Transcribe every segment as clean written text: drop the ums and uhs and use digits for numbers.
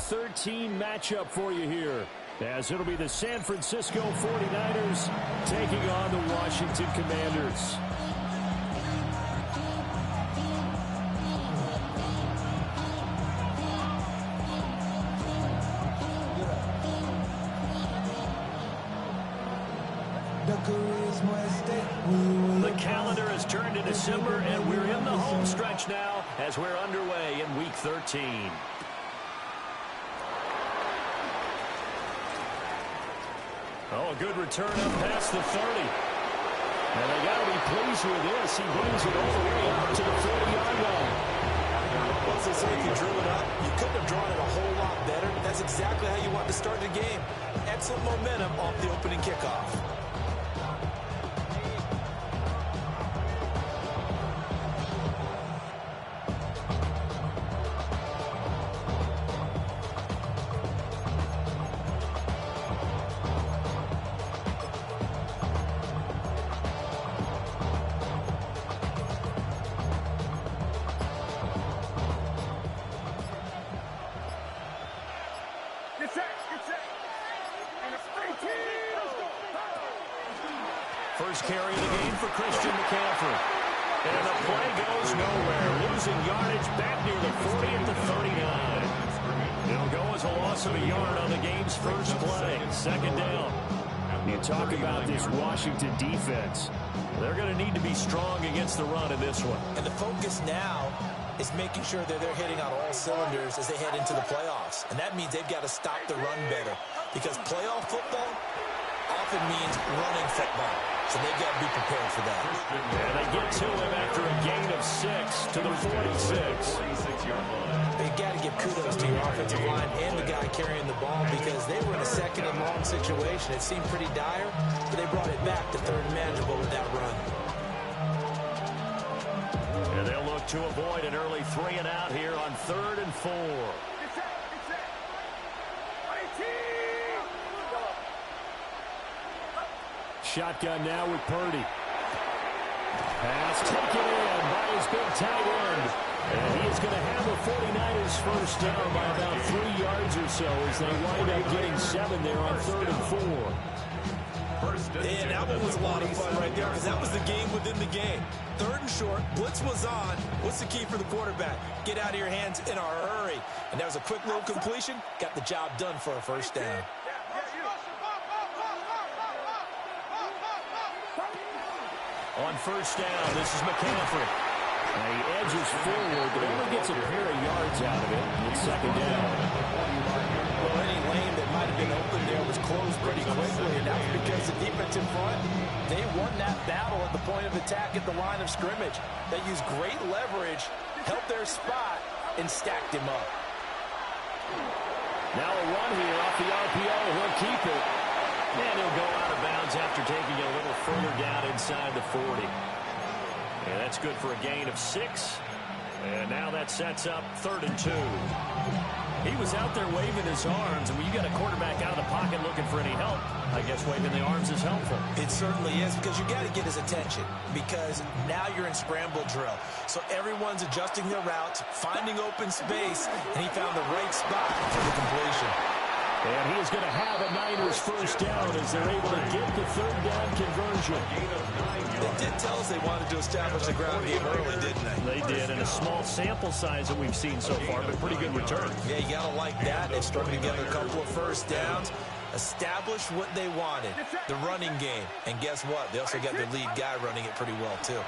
13 matchup for you here, as it'll be the San Francisco 49ers taking on the Washington Commanders. The calendar has turned to December, and we're in the home stretch now as we're underway in Week 13. Oh, a good return up past the 30. And they got to be pleased with this. He brings it all the way up to the 40-yard line. Well, as they say, if you drew it up, you couldn't have drawn it a whole lot better. That's exactly how you want to start the game. Excellent momentum off the opening kickoff. First carry of the game for Christian McCaffrey. And the play goes nowhere. Losing yardage back near the 40 at the 39. It'll go as a loss of a yard on the game's first play. Second down. You talk about this Washington defense. They're going to need to be strong against the run in this one. And the focus now is making sure that they're hitting on all cylinders as they head into the playoffs. And that means they've got to stop the run better. Because playoff football often means running football. So they've got to be prepared for that. And they get to him after a gain of 6 to the 46. They've got to give kudos to your offensive line and the guy carrying the ball because they were in a second and long situation. It seemed pretty dire, but they brought it back to third and manageable with that run. And they'll look to avoid an early 3 and out here on 3rd and 4. Shotgun now with Purdy. Pass taken in by his big tight end. And he is going to have the 49ers first down by about 3 yards or so as they wind up getting 7 there on 3rd and 4. And that one was a lot of fun right there because that was the game within the game. 3rd and short, blitz was on. What's the key for the quarterback? Get out of your hands in a hurry. And that was a quick little completion. Got the job done for a first down. On first down, this is McCaffrey. And he edges forward, but only gets a pair of yards out of it. It's second down. Well, any lane that might have been open there was closed pretty quickly, and that's because the defense in front, they won that battle at the point of attack at the line of scrimmage. They used great leverage, helped their spot, and stacked him up. Now a run here off the RPO. He'll keep it. And he'll go out of bounds after taking it a little further down inside the 40. And that's good for a gain of 6. And now that sets up 3rd and 2. He was out there waving his arms, and when you got a quarterback out of the pocket looking for any help, I guess waving the arms is helpful. It certainly is, because you got to get his attention, because now you're in scramble drill. So everyone's adjusting their routes, finding open space, and he found the right spot for the completion. And he is going to have a Niners first down as they're able to get the 3rd down conversion. They did tell us they wanted to establish the ground game early, didn't they? They did, and a small sample size that we've seen so far, but pretty good return. Yeah, you got to like that. They've strung together a couple of first downs, established what they wanted, the running game. And guess what? They also got their lead guy running it pretty well, too.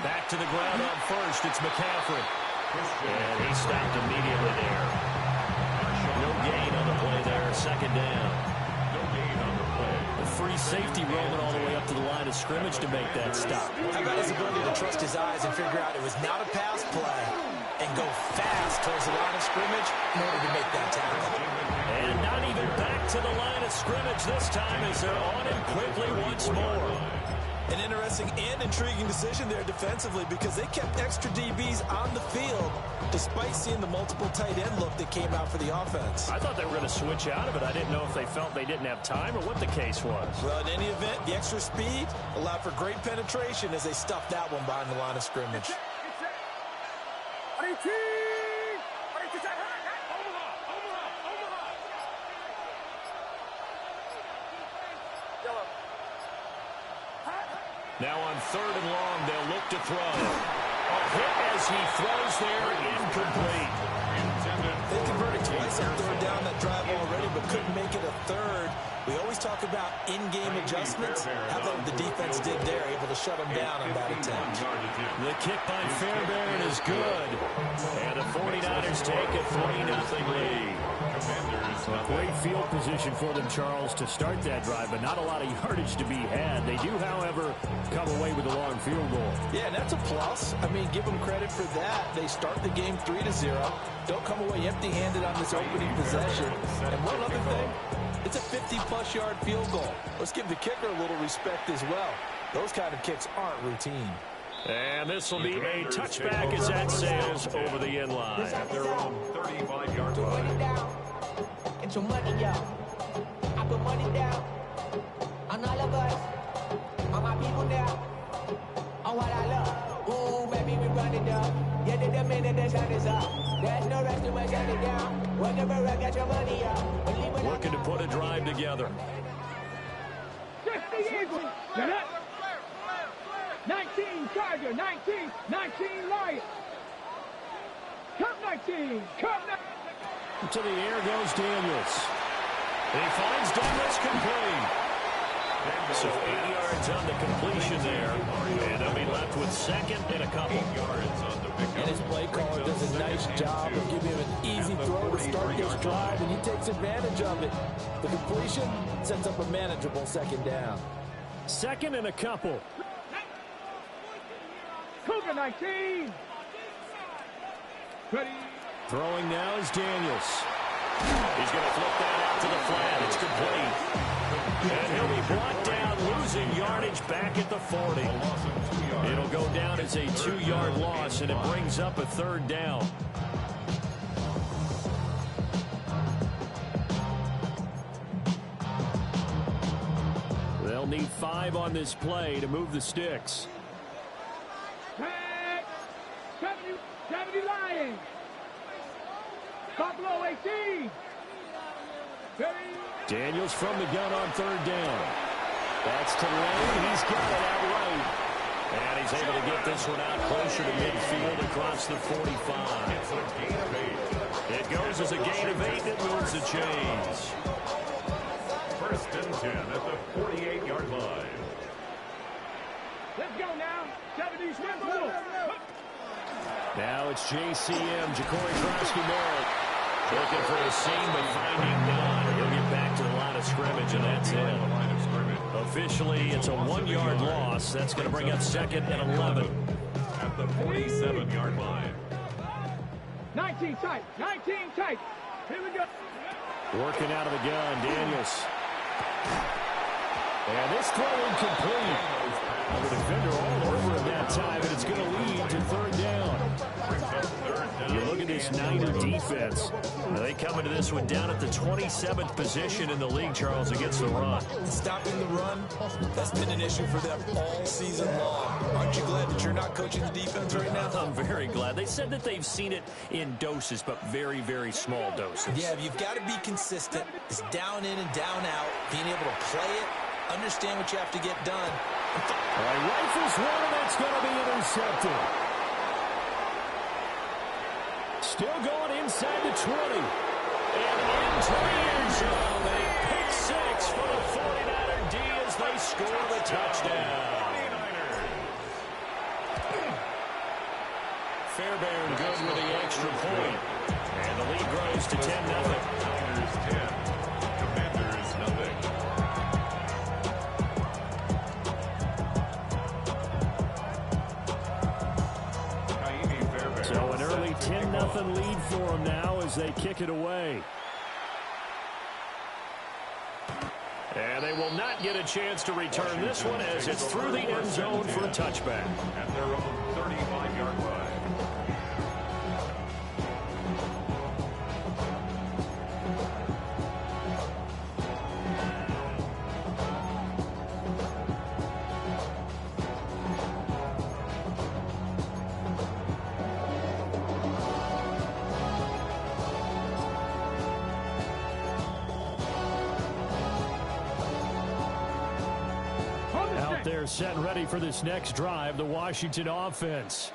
Back to the ground on first. It's McCaffrey. And he stopped immediately there. No gain on the play there. Second down. No gain on the play. The free safety rolling all the way up to the line of scrimmage to make that stop. How about his ability to trust his eyes and figure out it was not a pass play and go fast towards the line of scrimmage in order to make that tackle. And not even back to the line of scrimmage this time as they're on him quickly once more. An interesting and intriguing decision there defensively because they kept extra DBs on the field despite seeing the multiple tight end look that came out for the offense. I thought they were going to switch out of it. I didn't know if they felt they didn't have time or what the case was. Well, in any event, the extra speed allowed for great penetration as they stuffed that one behind the line of scrimmage. Now on 3rd and long, they'll look to throw. A hit as he throws there, incomplete. They converted twice on 3rd down that drive already, but couldn't make it a 3rd. We always talk about in-game adjustments. How about what the defense did there, able to shut them down on that attempt. The kick by Fairbairn is good. And the 49ers take a 3-0 lead. A great field position for them, Charles, to start that drive, but not a lot of yardage to be had. They do, however, come away with a long field goal. Yeah, and that's a plus. I mean, give them credit for that. They start the game 3-0. Don't come away empty-handed on this opening possession. And one other thing, it's a 50-plus yard field goal. Let's give the kicker a little respect as well. Those kind of kicks aren't routine. And this will be a touchback as that sails over the end line. At their own 35-yard line. Get your money out. I put money down on all of us, on my people now, on what I love. Ooh, baby, we run it down. Yeah, the minute the sun is up. There's no rest to my shut it down. Whenever I get your money out. Looking to put a drive together. 19 Charger, 19 Lions. Come 19, come 19. To the air goes Daniels. He finds Douglas complete. So 8 yards on the completion there. And they'll be left with 2nd and a couple. And his play caller does a nice job of giving him an easy throw to start this drive, and he takes advantage of it. The completion sets up a manageable 2nd down. 2nd and a couple. Cougar 19. Ready. Throwing now is Daniels. He's going to flip that out to the flat. It's complete. And he'll be brought down, losing yardage back at the 40. It'll go down as a 2-yard loss, and it brings up a 3rd down. They'll need 5 on this play to move the sticks. 70 Lions. Buffalo 18. Daniels from the gun on 3rd down. That's to Lane. He's got it outright. And he's able to get this one out closer to midfield across the 45. It goes as a gain of 8 that moves the chains. 1st and 10 at the 48-yard line. Let's go now. 70 Smith. Now it's JCM, Ja'Cory Krosky-Merritt. Looking for a seam, but finding none. He'll get back to the line of scrimmage, and that's it. Officially, it's a 1-yard loss. That's going to bring up 2nd and 11. At the 47-yard line. 19 tight. 19 tight. Here we go. Working out of the gun, Daniels. And this throw incomplete. The defender all over him that time, and it's going to lead to 3rd down. You look at this Niner defense. They come into this one down at the 27th position in the league, Charles, against the run. Stopping the run, that's been an issue for them all season long. Aren't you glad that you're not coaching the defense right now? I'm very glad. They said that they've seen it in doses, but very, very small doses. Yeah, you've got to be consistent. It's down in and down out, being able to play it, understand what you have to get done. All right, rifles one, and that's going to be intercepted. Still going inside the 20. And into the end zone. A pick 6 for the 49er D as they score the touchdown. Fairbairn good with the extra point. And the lead grows to 10-0. Niners 10. Commanders nothing. So an early 10-0 lead for them now as they kick it away. And they will not get a chance to return this one as it's through the end zone for a touchback. At their own 35-yard line. out there set and ready for this next drive, the Washington offense.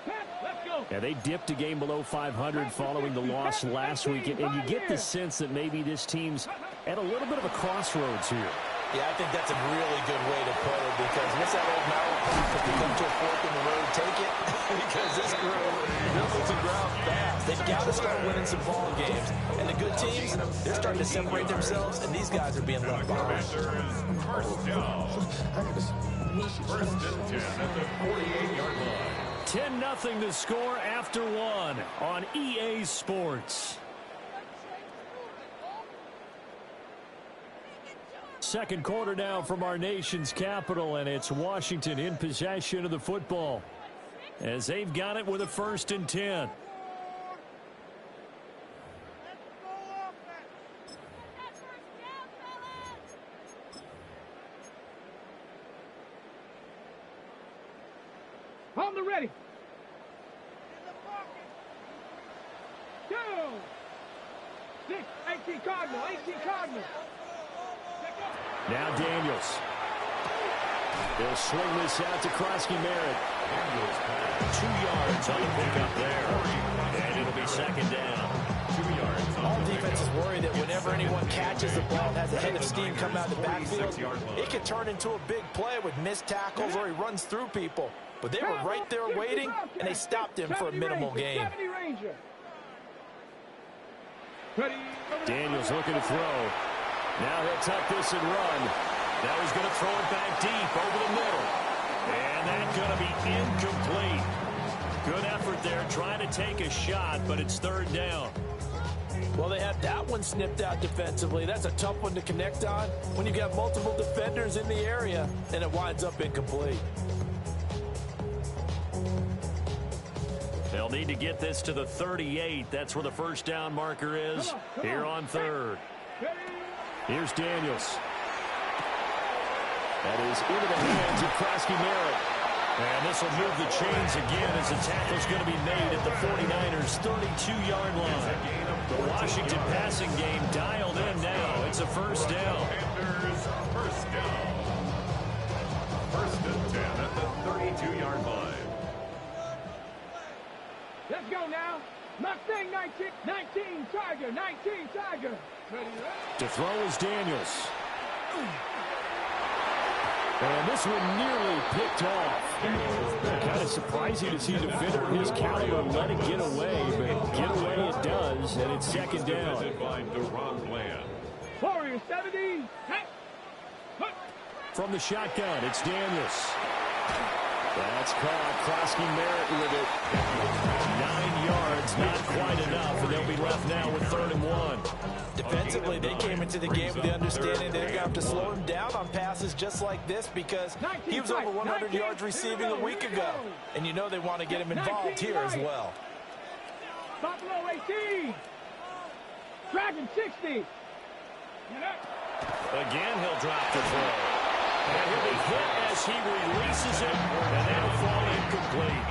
Yeah, they dipped a game below 500 following the loss last week, and you get the sense that maybe this team's at a little bit of a crossroads here. Yeah, I think that's a really good way to put it, because what's that old mountain? If you come to a fork in the road, take it. Because this crew, they're losing ground fast. They've got to start winning some ball games. And the good teams, they're starting to separate themselves, and these guys are being left behind. First down. First and 10 at the 48-yard line. 10-0 to score after one on EA Sports. Second quarter now from our nation's capital, and it's Washington in possession of the football as they've got it with a 1st and 10. On the ready. Go. 6, 18 Cardinal, 18 Cardinal. Now Daniels. They'll swing this out to Krosky-Merritt. 2 yards on the pickup there. And it'll be second down. 2 yards. All defenses worry that whenever anyone catches the ball and has a head of steam come out of the backfield, it can turn into a big play with missed tackles or he runs through people. But they were right there waiting, and they stopped him for a minimal gain. Daniels looking to throw. Now he'll tuck this and run. Now he's going to throw it back deep over the middle. And that's going to be incomplete. Good effort there trying to take a shot, but it's 3rd down. Well, they had that one snipped out defensively. That's a tough one to connect on when you've got multiple defenders in the area, and it winds up incomplete. They'll need to get this to the 38. That's where the first down marker is here on 3rd. Here's Daniels. That is into the hands of Krosky-Merritt. And this will move the chains again as the tackle's going to be made at the 49ers' 32-yard line. The Washington passing game dialed in now. It's a first down. First down. 1st and 10 at the 32-yard line. Let's go now. Mustang 19 Tiger, 19 Tiger. To throw is Daniels. And this one nearly picked off. Kind of surprising to see a defender of his caliber let it get away, but get away it does, and it's second down. Warrior 70. From the shotgun, it's Daniels. That's caught. Krosky-Merritt with it. 9 yards, not quite enough, and they'll be left now with 3rd and 1. Defensively, they came into the game with the understanding they're going to have to slow him down on passes just like this because he was over 100 yards receiving a week ago. And you know they want to get him involved here as well. Buffalo 18. Dragon 60. Again, he'll drop the throw. And he'll be hit as he releases it, and that'll fall incomplete.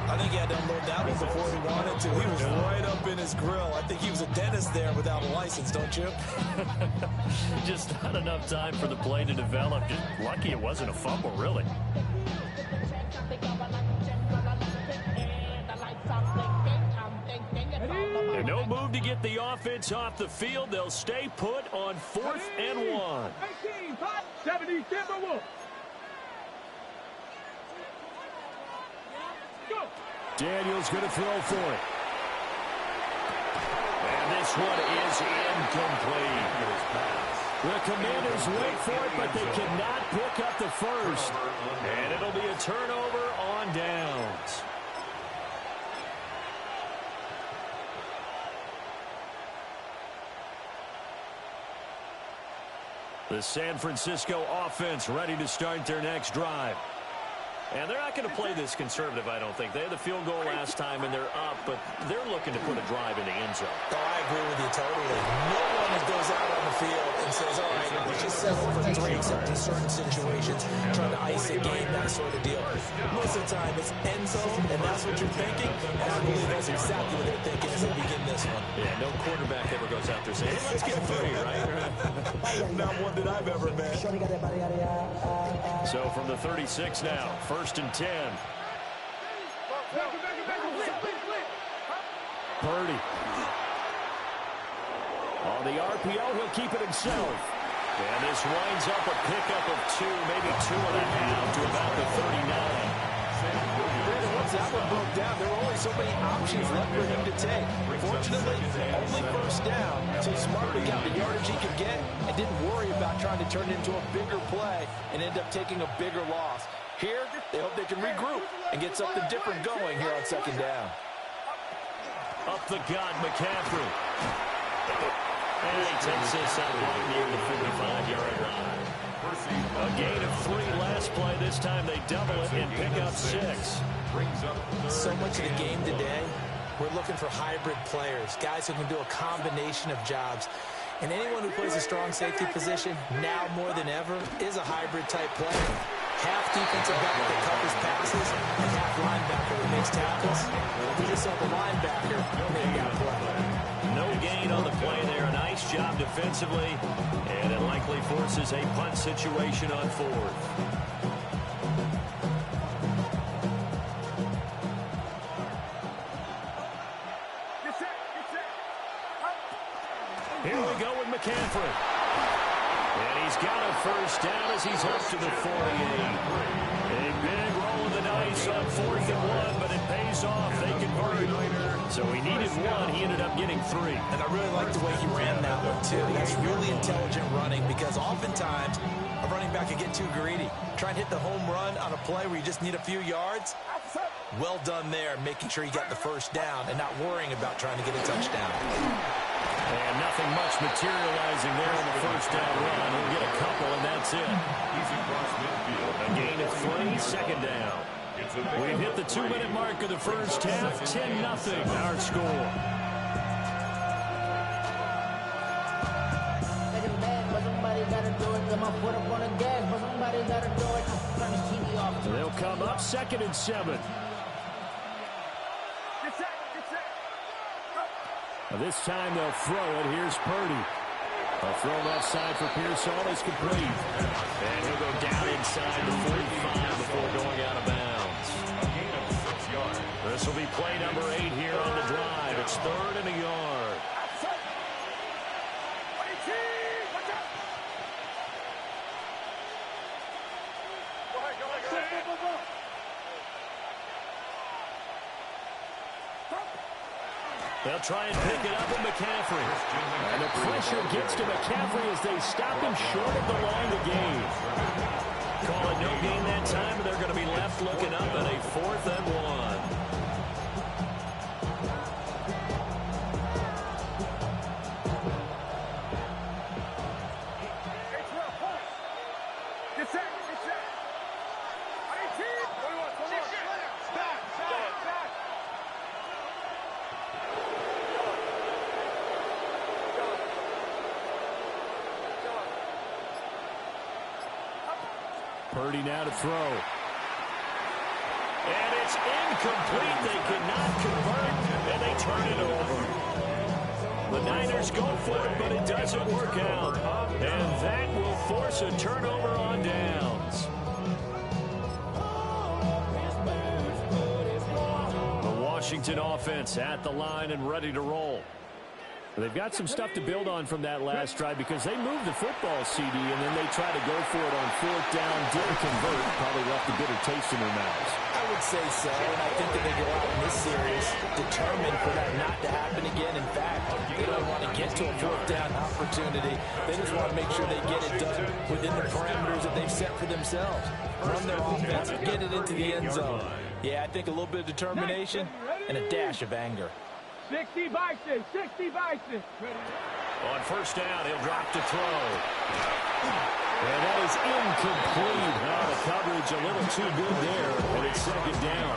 I think he had to unload that one before he wanted to. He was right up in his grill. I think he was a dentist there without a license, don't you? Just not enough time for the play to develop. Just lucky it wasn't a fumble, really. And no move to get the offense off the field. They'll stay put on 4th and 1. 18, 70 Timberwolves. Go. Daniels going to throw for it. And this one is incomplete. The Commanders wait for it, but they cannot pick up the first. And it'll be a turnover on downs. The San Francisco offense ready to start their next drive. And they're not going to play this conservative, I don't think. They had the field goal last time, and they're up, but they're looking to put a drive in the end zone. Oh, I agree with you totally. No one goes out on the field and says, all right, let's just settle for 3 except in certain situations, trying to ice a game, that sort of deal. Most of the time, it's end zone, and that's what you're thinking, and I believe that's exactly what they're thinking as they begin this one. Yeah, no quarterback ever goes out there saying, hey, let's get 3, right? Not one that I've ever met. So from the 36 now, 1st and 10. Purdy. On the RPO, he'll keep it himself. And this winds up a pickup of 2, maybe 2.5 to about the 39. Once that one broke down, there were only so many options left for him to take. Fortunately, only first down, so he smartly got the yardage he could get and didn't worry about trying to turn it into a bigger play and end up taking a bigger loss. Here, they hope they can regroup and get something different going here on 2nd down. Up the gut, McCaffrey. And he takes this up right near the 45-yard line. A gain of 3 last play. This time they double it and pick up 6. So much of the game today, we're looking for hybrid players, guys who can do a combination of jobs. And anyone who plays a strong safety position, now more than ever, is a hybrid-type player. Half defensive back that covers passes, and half linebacker that makes tackles. We just saw the linebacker make that play. No gain on the play there. A nice job defensively, and it likely forces a punt situation on 4th. Here we go with McCaffrey. And he's got a first down as he's up to the 48. A big roll of the dice on 4th and 1, but it pays off. They convert. So he needed 1. He ended up getting 3. And I really like the way he ran that one, too. That's really intelligent running because oftentimes a running back can get too greedy. Try and hit the home run on a play where you just need a few yards. Well done there, making sure you got the first down and not worrying about trying to get a touchdown. And nothing much materializing there on the first down run. He'll get a couple, and that's it. A gain of 3, 2nd down. We've hit the 2-minute mark of the first half. 10-0 our score. They'll come up 2nd and 7. This time they'll throw it. Here's Purdy. A throw left side for Pearsall is complete. And he'll go down inside the 45 before going out of bounds. This will be play number 8 here on the drive. It's 3rd and a yard. They'll try and pick it up with McCaffrey. And the pressure gets to McCaffrey as they stop him short of the line of gain. Call it no gain that time, and they're going to be left looking up at a 4th and 1. Purdy now to throw. And it's incomplete. They cannot convert, and they turn it over. The Niners go for it, but it doesn't work out. And that will force a turnover on downs. The Washington offense at the line and ready to roll. They've got some stuff to build on from that last drive because they moved the football, CD, and then they tried to go for it on 4th down, didn't convert, probably left a bitter taste in their mouths. I would say so, and I think that they go out in this series determined for that not to happen again. In fact, they don't want to get to a 4th down opportunity. They just want to make sure they get it done within the parameters that they've set for themselves. Run their offense, get it into the end zone. Yeah, I think a little bit of determination and a dash of anger. 60 Bison, 60 Bison. On 1st down, he'll drop to throw. And that is incomplete. Now the coverage a little too good there, and it's 2nd down.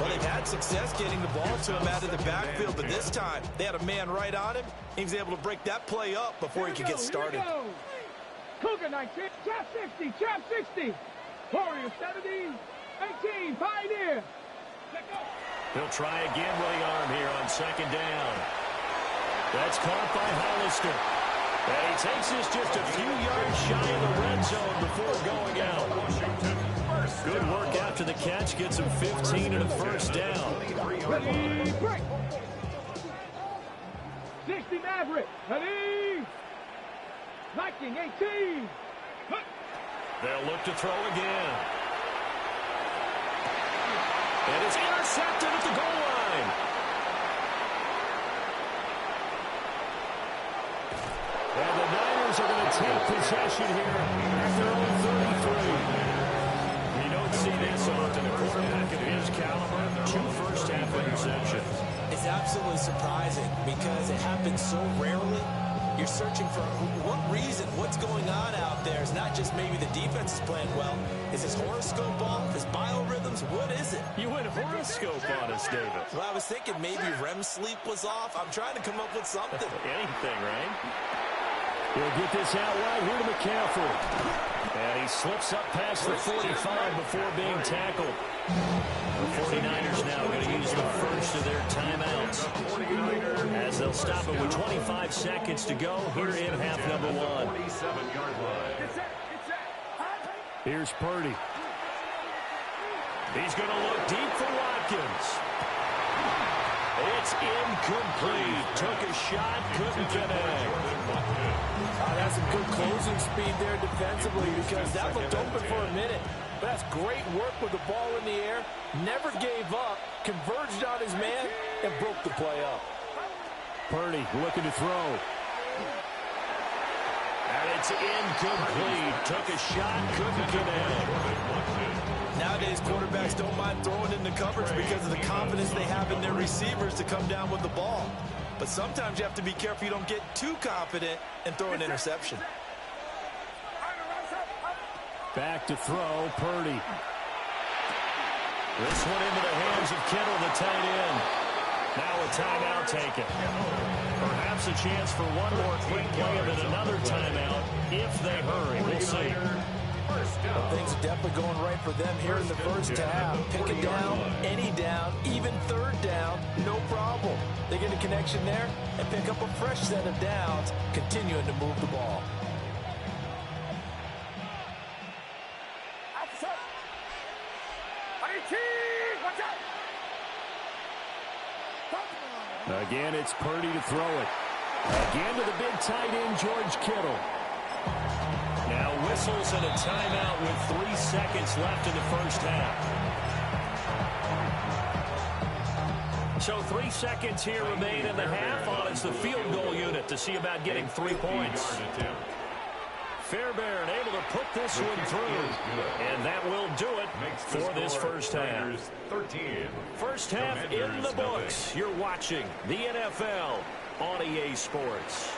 Well, they've had success getting the ball to him out of the backfield, but this time they had a man right on him. He was able to break that play up before he could get started. Cougar 19, Chap 60, Chap 60. Warrior 70, 18, Pioneer. Let go. He'll try again with the arm here on 2nd down. That's caught by Hollister. And he takes this just a few yards shy of the red zone before going out. Good work after the catch. Gets him 15 and a first down. Ready, break. 60 Maverick. Ready. Viking 18. They'll look to throw again. And it's intercepted at the goal line. And the Niners are going to take possession here at their own 33. You don't see this often. A quarterback of his caliber, 2 first-half interceptions. It's absolutely surprising because it happens so rarely. You're searching for what reason, what's going on out there. It's not just maybe the defense is playing well. Is his horoscope off? His biorhythms? What is it? You went horoscope on us, David. Well, I was thinking maybe REM sleep was off. I'm trying to come up with something. Anything, right? He'll get this out wide here to McCaffrey. And he slips up past the 45 before being tackled. The 49ers now going to use the first of their timeouts as they'll stop it with 25 seconds to go here in half number 1. Here's Purdy. He's going to look deep for Watkins. It's incomplete. Took a shot, couldn't connect. That's some good closing speed there defensively because that looked open for a minute. But that's great work with the ball in the air. Never gave up, converged on his man, and broke the play up. Purdy looking to throw. And it's incomplete. Took a shot, couldn't connect. Nowadays, quarterbacks don't mind throwing into coverage because of the confidence they have in their receivers to come down with the ball. But sometimes you have to be careful you don't get too confident and throw an interception. Back to throw, Purdy. This one into the hands of Kittle, the tight end. Now a timeout taken. Perhaps a chance for one more quick play and then another timeout if they hurry. We'll see. Well, things are definitely going right for them here in the first half. Pick it down, any down, even third down, no problem. They get a connection there and pick up a fresh set of downs, continuing to move the ball. Again, it's Purdy to throw it. Again to the big tight end, George Kittle. Now whistles and a timeout with 3 seconds left in the first half. So 3 seconds here remain in the half on as the field goal unit to see about getting 3 points. Fairbairn able to put this one through. And that will do it for this first half. First half in the books. You're watching the NFL on EA Sports.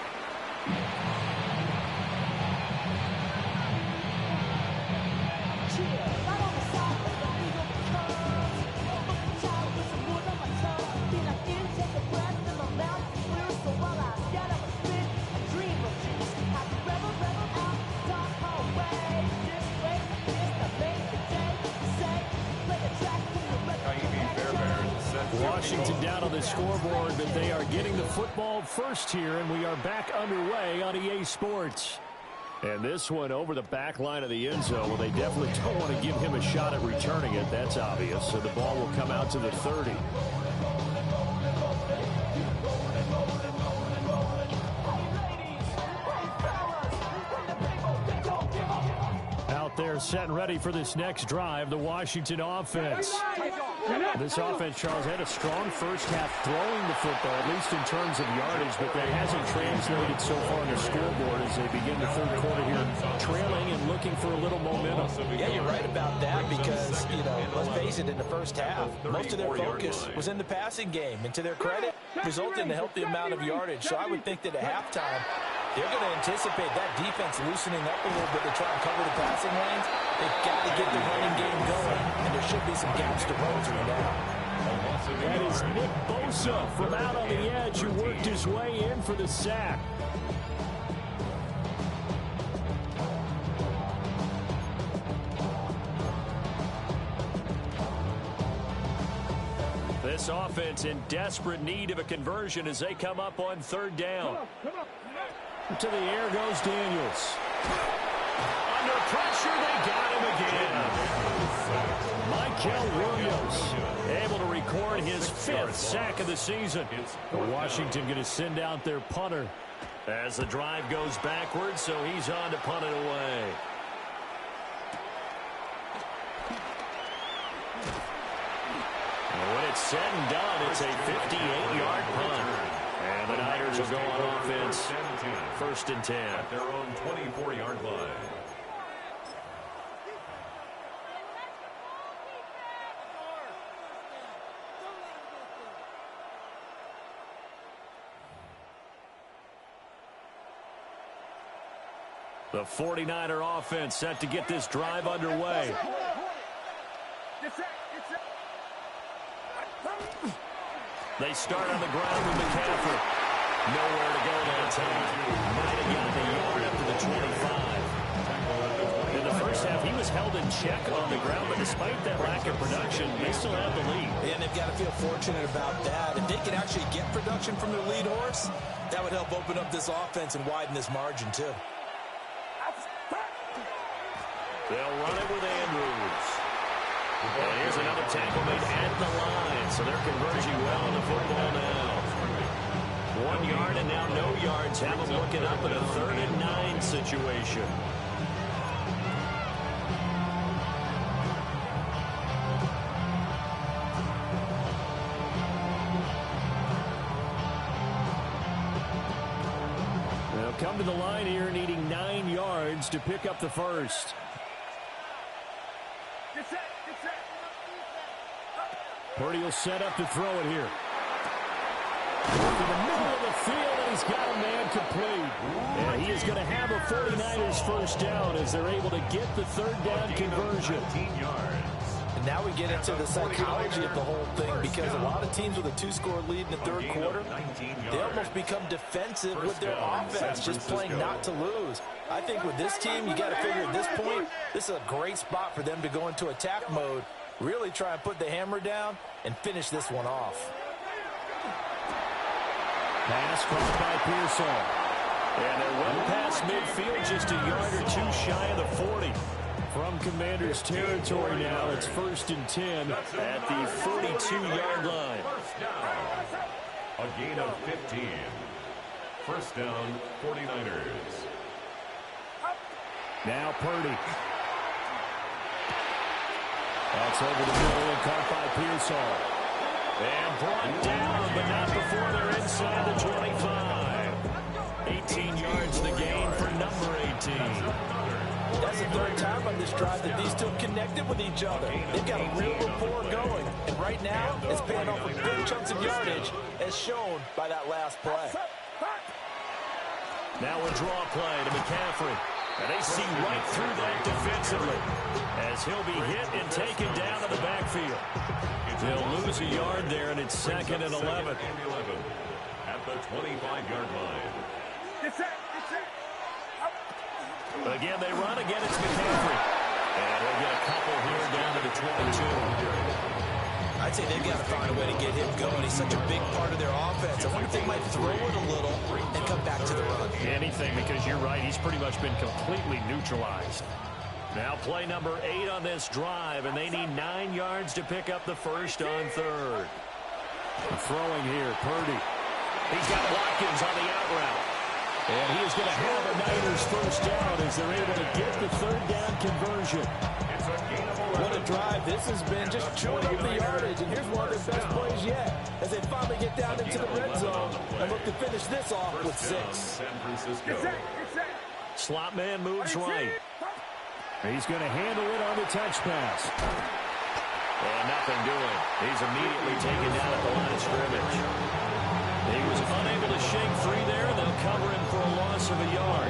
Washington down on the scoreboard, but they are getting the football first here, and we are back underway on EA Sports. And this one over the back line of the end zone. Well, they definitely don't want to give him a shot at returning it. That's obvious. So the ball will come out to the 30. Out there set and ready for this next drive, the Washington offense. This offense, Charles, had a strong first half throwing the football, at least in terms of yardage, but that hasn't translated so far on the scoreboard as they begin the third quarter here, trailing and looking for a little momentum. Yeah, you're right about that because, let's face it, in the first half, most of their focus was in the passing game. And to their credit, resulted in a healthy amount of yardage. So I would think that at halftime, they're going to anticipate that defense loosening up a little bit to try and cover the passing lanes. They've got to get the running game going, and there should be some gaps to run through now. That is Nick Bosa from out on the edge who worked his way in for the sack. This offense in desperate need of a conversion as they come up on third down. To the air goes Daniels. Under pressure, they got him again. Michael Williams able to record his 5th sack of the season. Washington going to send out their punter as the drive goes backwards, so he's on to punt it away. And when it's said and done, it's a 58-yard punt. And the Niners will go on offense. 1st and 10. At their own 24-yard line. The 49er offense set to get this drive underway. They start on the ground with McCaffrey. Nowhere to go that time. Might have got the yard up to the 25. In the first half, he was held in check on the ground, but despite that lack of production, they still have the lead. And they've got to feel fortunate about that. If they can actually get production from their lead horse, that would help open up this offense and widen this margin, too. They'll run it with Andrews. And here's another tackle made at the line, so they're converging well on the football now. 1 yard and now no yards. Have them looking up at a 3rd and 9 situation. They'll come to the line here needing 9 yards to pick up the first. Purdy will set up to throw it here. To the middle of the field, and he's got a man complete. And he is going to have a 49ers first down as they're able to get the 3rd down conversion. And now we get into the psychology of the whole thing, because a lot of teams with a 2-score lead in the 3rd quarter, they almost become defensive with their offense, just playing not to lose. I think with this team, you got to figure at this point, this is a great spot for them to go into attack mode, really try and put the hammer down and finish this one off. Pass caught by Pearsall. And they're well past midfield, just a yard or 2 shy of the 40. From Commanders territory now, it's 1st and 10 at the 42-yard line. A gain of 15. First down, 49ers. Now Purdy. That's over the middle and caught by Pearsall. And brought down, but not before they're inside the 25. 18 yards the gain for number 18. That's the 3rd time on this drive that these two have connected with each other. They've got a real rapport going. And right now, it's paying off with big chunks of yardage, as shown by that last play. Now a draw play to McCaffrey. And they see right through that defensively as he'll be hit and taken down to the backfield. They'll lose a yard there, and it's 2nd and 11. At the 25-yard line. Again, they run. Again, it's McCaffrey. And they'll get a couple here down to the 22. I'd say they've got to find a way to get him going. He's such a big part of their offense. I wonder if they might throw it a little and come back to the run. Anything, because you're right. He's pretty much been completely neutralized. Now play number 8 on this drive, and they need 9 yards to pick up the first on 3rd. Throwing here, Purdy. He's got Watkins on the out route. And he is going to have a Niners first down as they're able to get the 3rd down conversion. What a drive this has been, just chewing up the yardage. And here's one of their best plays yet as they finally get down into the red zone and look to finish this off with 6. Slot man moves right. He's going to handle it on the touch pass. And nothing doing. He's immediately taken down at the line of scrimmage. He was unable to shake free there. They'll cover him for a loss of a yard.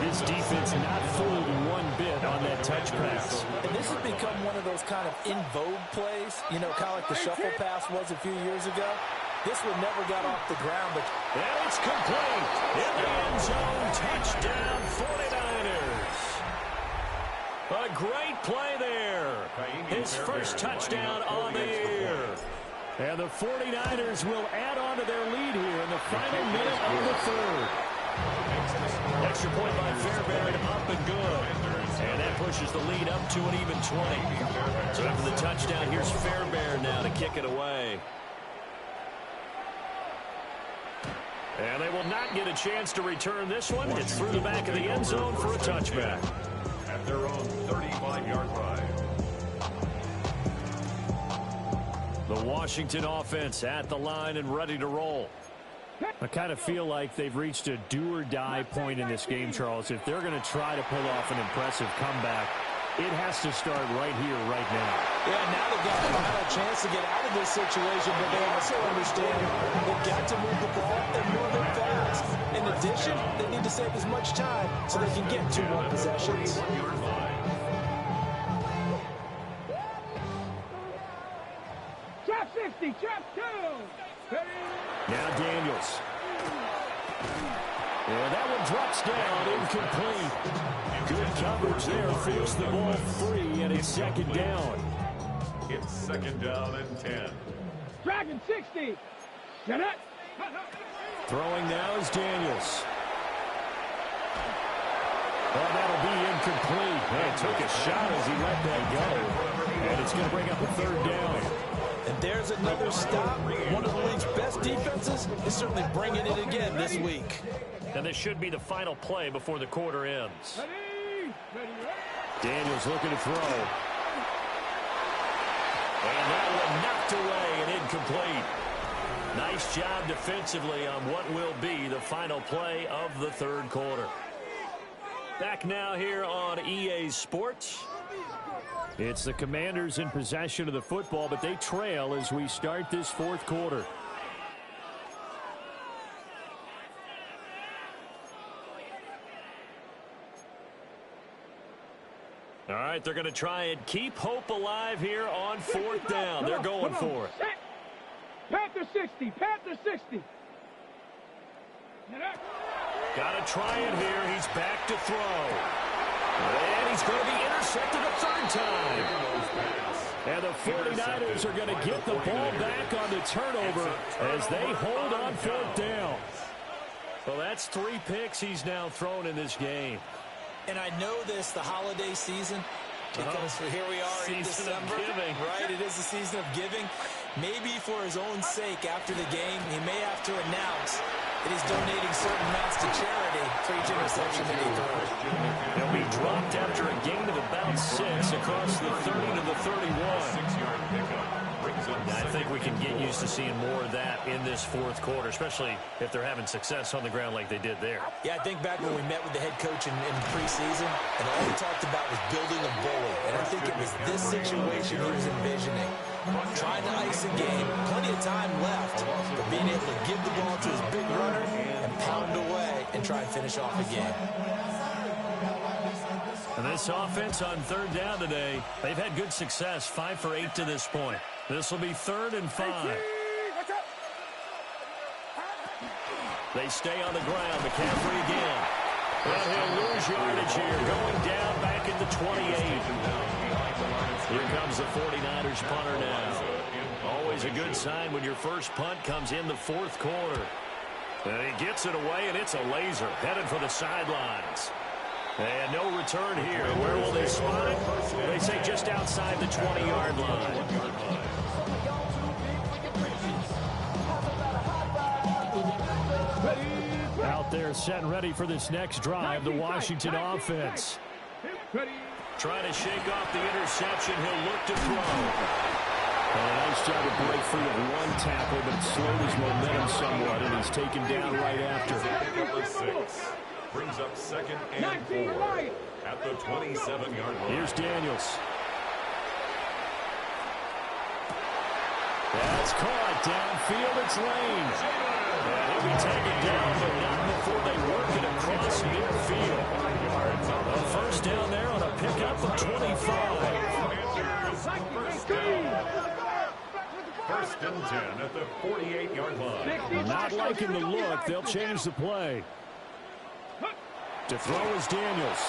His defense not fooled one bit on that touch pass. And this has become one of those kind of in vogue plays, you know, kind of like the shuffle pass was a few years ago. This one never got off the ground. But and it's complete. In the end zone, touchdown 49ers. A great play there. His first touchdown on the year. And the 49ers will add on to their lead here in the final minute of the 3rd. extra point by Fairbairn, up and good. And that pushes the lead up to an even 20. So after the touchdown, here's Fairbairn now to kick it away. And they will not get a chance to return this one. It's through the back of the end zone for a touchback. At their own 35-yard line. The Washington offense at the line and ready to roll. I kind of feel like they've reached a do-or-die point in this game, Charles. If they're going to try to pull off an impressive comeback, it has to start right here, right now. Yeah, now they've got a final chance to get out of this situation, but they also understand they've got to move the ball and move it fast. In addition, they need to save as much time so they can get 2 more possessions. Trap 60, trap 2. Now Daniels. And that one drops down, incomplete. Good coverage there, forced the ball free, and it's second down. It's second down and 10. Dragon 60. Get it. Throwing now is Daniels. Oh, that'll be incomplete. Man, took a shot as he let that go. And it's going to bring up a third down. And there's another stop. One of the league's best defenses is certainly bringing it again this week. And this should be the final play before the quarter ends. Ready. Daniels looking to throw. And that one knocked away and incomplete. Nice job defensively on what will be the final play of the third quarter. Back now here on EA Sports. It's the Commanders in possession of the football, but they trail as we start this fourth quarter. All right, they're going to try and keep hope alive here on fourth down. They're going for it. Panther 60, Panther 60. Got to try it here. He's back to throw. And he's going to be intercepted a third time. And the 49ers are going to get the ball back on the turnover as they hold on fourth down. Well, that's 3 picks he's now thrown in this game. And I know this, the holiday season, because here we are in December. Right, it is the season of giving. Maybe for his own sake after the game, he may have to announce that he's donating certain amounts to charity for each interception that he throws. He'll be dropped after a gain of about 6 across the 30 to the 31. 6-yard pickup brings up I think we can get used to seeing more of that in this fourth quarter, especially if they're having success on the ground like they did there. Yeah, I think back when we met with the head coach in preseason, and all he talked about was building a bully. And I think it was this situation he was envisioning. Trying to ice a game, plenty of time left, but being able to give the ball to his big runner and pound away and try and finish off a game. And this offense on third down today, they've had good success, 5 for 8 to this point. This will be 3rd and 5. They stay on the ground. McCaffrey again. And he'll lose yardage here, going down back at the 28. Here comes the 49ers punter now. Always a good sign when your first punt comes in the fourth quarter. And he gets it away, and it's a laser headed for the sidelines. And no return here. Where will they spot it? They say just outside the 20-yard line. Out there set and ready for this next drive, the Washington offense. Trying to shake off the interception. He'll look to throw. And a nice job to break free of one tackle, but it slowed his momentum somewhat, and he's taken down right after. number 6. Brings up 2nd and 4 at the 27-yard line. Here's Daniels. That's caught downfield. It's Lane. And he'll be taken down, but not before they work it across midfield. A first down there on a pickup of 25. First and 10 at the 48-yard line. Not liking the look. They'll change the play. To throw is Daniels.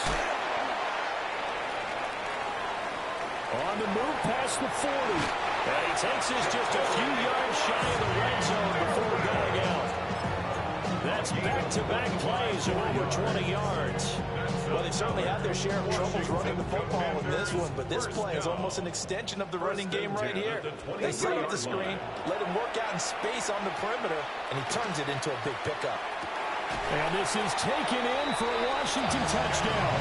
On the move past the 40. And he takes us just a few yards shy of the red zone before going out. That That's back-to-back plays of over 20 yards. Well, they certainly had their share of troubles running the football in this one, but this play is almost an extension of the running game right here. They set up the screen, let him work out in space on the perimeter, and he turns it into a big pickup. And this is taken in for a Washington touchdown.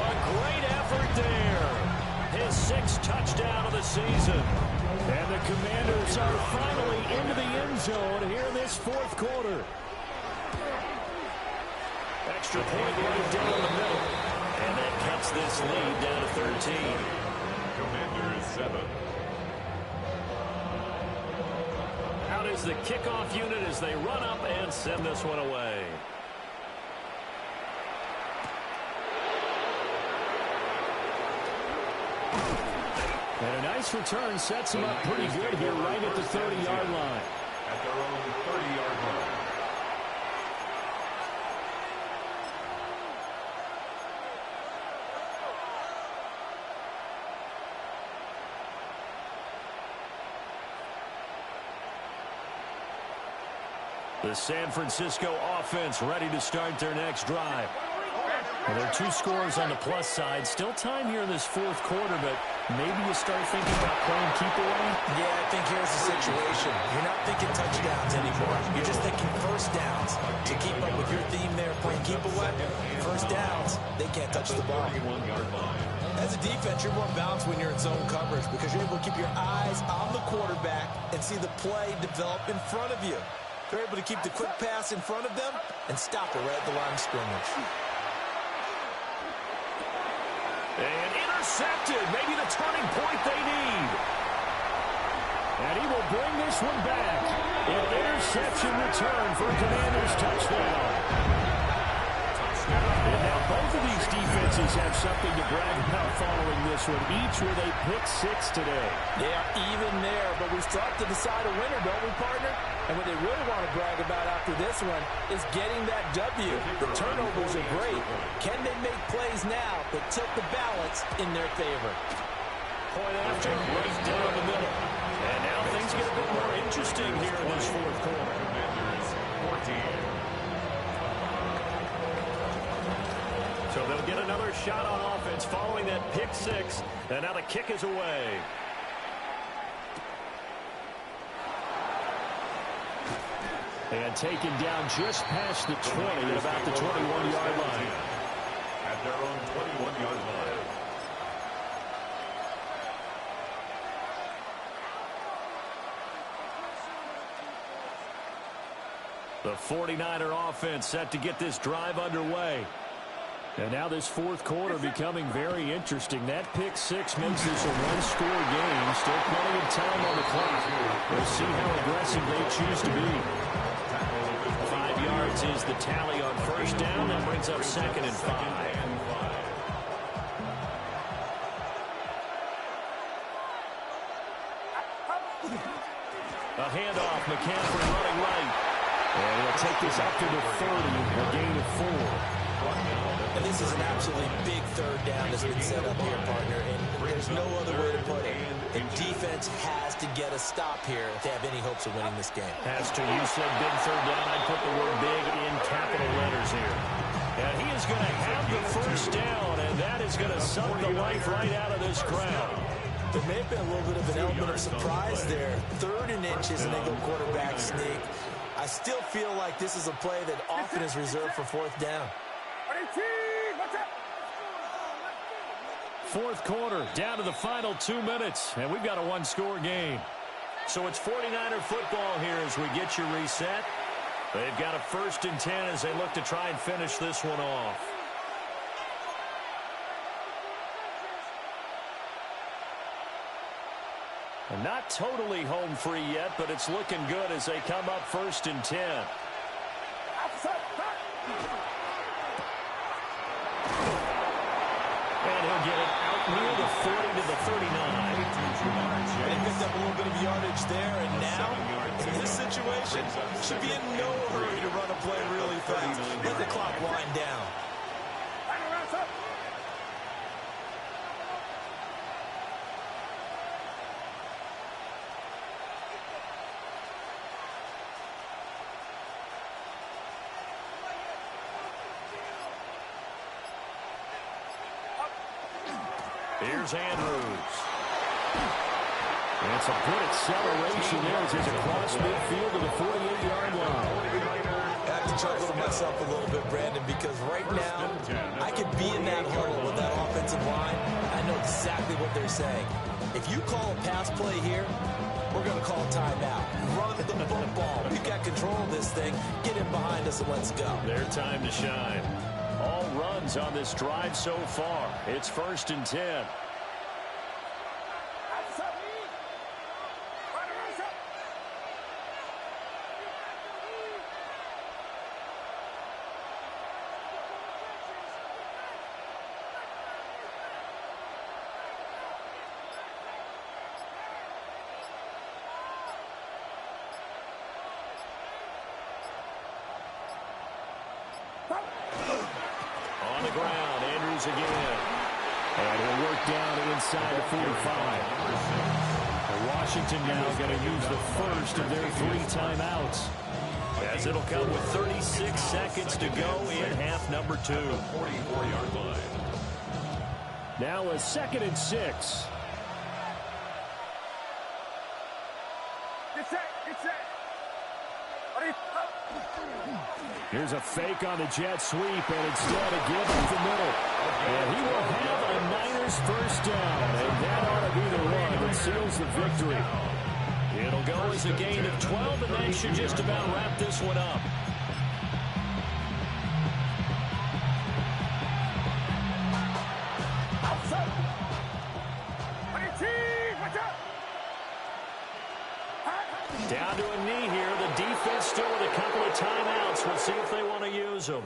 A great effort there. His 6th touchdown of the season. And the Commanders are finally into the end zone here in this 4th quarter. Extra point right down the middle. And that cuts this lead down to 13. Commanders 7. Out is the kickoff unit as they run up and send this one away. And a nice return sets him up pretty good here right at the 30-yard line. At their own 30-yard line. The San Francisco offense ready to start their next drive. Well, there are 2 scores on the plus side. Still time here in this 4th quarter, but maybe you start thinking about playing keep away? Yeah, I think here's the situation. You're not thinking touchdowns anymore. You're just thinking first downs. To keep up with your theme there, playing keep away, first downs, they can't touch the ball. As a defense, you're more balanced when you're in zone coverage because you're able to keep your eyes on the quarterback and see the play develop in front of you. They're able to keep the quick pass in front of them and stop it right at the line of scrimmage. And intercepted. Maybe the turning point they need. And he will bring this one back. An interception return for a Commanders touchdown. And now both of these defenses have something to brag about following this one, each with a pick-6 today. They are even there, but we still have to decide a winner, don't we, partner? And what they really want to brag about after this one is getting that W. The turnovers are great. Can they make plays now that tilt the balance in their favor? Point after, right down the middle. And now things get a bit more interesting here in this 4th quarter. Commanders 14. So they'll get another shot on offense following that pick-6. And now the kick is away. And taken down just past the 20 at about the 21-yard line. At their own 21-yard line. The 49er offense set to get this drive underway. And now this 4th quarter becoming very interesting. That pick-6 makes this a 1-score game. Still plenty of time on the clock. We'll see how aggressive they choose to be. 5 yards is the tally on first down. That brings up 2nd and 5. A handoff. McCaffrey running right. And he'll take this up to the 30. A gain of 4. And this is an absolutely big 3rd down that's been set up here, partner, and there's no other way to put it. The defense has to get a stop here if they have any hopes of winning this game. Has to. You said big 3rd down. I'd put the word big in capital letters here. And he is going to have the first down, and that is going to suck the life right out of this crowd. There may have been a little bit of an element of surprise there. 3rd and inches, and they go quarterback sneak. I still feel like this is a play that often is reserved for 4th down. 4th quarter, down to the final 2 minutes, and we've got a 1-score game. So it's 49er football here as we get your reset. They've got a 1st and 10 as they look to try and finish this one off. And not totally home free yet, but it's looking good as they come up 1st and 10. And he'll get it out near the 40 to the 39. They picked up a little bit of yardage there, and now, in this situation, should be in no hurry to run a play really fast. Let the clock wind down. Here's Andrews. And some good acceleration there as he's across midfield to the 48-yard line. I have to chuckle to myself a little bit, Brandon, because right now I could be in that huddle with that offensive line. I know exactly what they're saying. If you call a pass play here, we're going to call a timeout. Run the football. We've got control of this thing. Get in behind us and let's go. Their time to shine. All runs on this drive so far. It's 1st and 10. On the ground, Andrews again. And he'll work down inside the 45. And Washington now going to use the first of their 3 timeouts, as it'll come with 36 seconds to go in half number 2. 44-yard line. Now a 2nd and 6. Here's a fake on the jet sweep, and instead a give up the middle. And he will have a Niners first down, and that ought to be the run that seals the victory. It'll go as a gain of 12, and that should just about wrap this one up. Down to a knee here. The defense still with a couple of timeouts. We'll see if they want to use them.